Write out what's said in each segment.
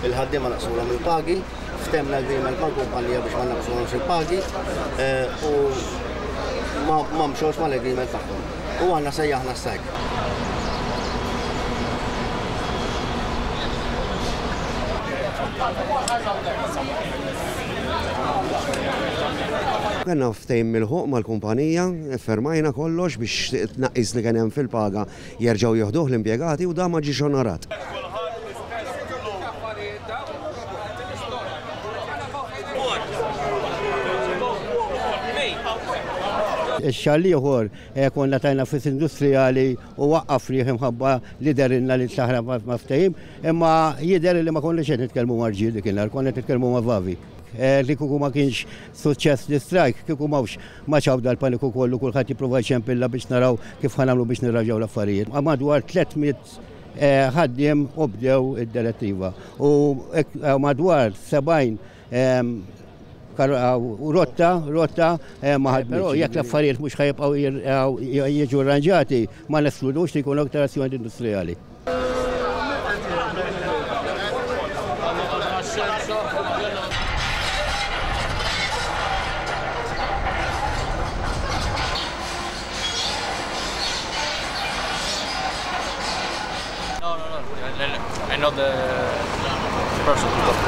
il-ħaddiema naqsulhom il-pagi, ftemna agreement mal-kumpanija biex ma naqsulhomx il-pagi u ma mxewx mal-agreement tagħhom. U għandna sejjaħna s-sajk. Għanna ftejm mill-ħuq mal-kumpanija, fermajna kollox biex tnaqqis li kien hemm fil-paga jerġgħu jieħduh l-impjegati u da ma ġiex onorat. Ix-xahar ieħor konna tajna fis industrijali u waqqaf li imħabba li derinna li tlaħra ma' ftehim, imma jidher li ma konniex qed nitkellmu marġi dik il-nar, konna qed nitkellmu ma' Vavi. Li kieku ma kienx suċċess li strajk, kieku mawx ma ċawda l-paniku kollu kulħadd jipprova jċempilla biex naraw kif ħanamlu biex nirraġaw l-affarijiet. Ma madwar 300 ħaddiem u bdew id-direttiva u madwar 70 rotta maħad. Però jekk l-affarijiet mhux ħajbqgħu jiġu arranġati ma neskludux li jkunu aktar azzjoni industrijali. I know the person who got it.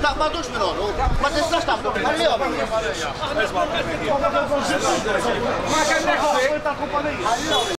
لا ما دوش من هون ما تنساش تاخذه خليهم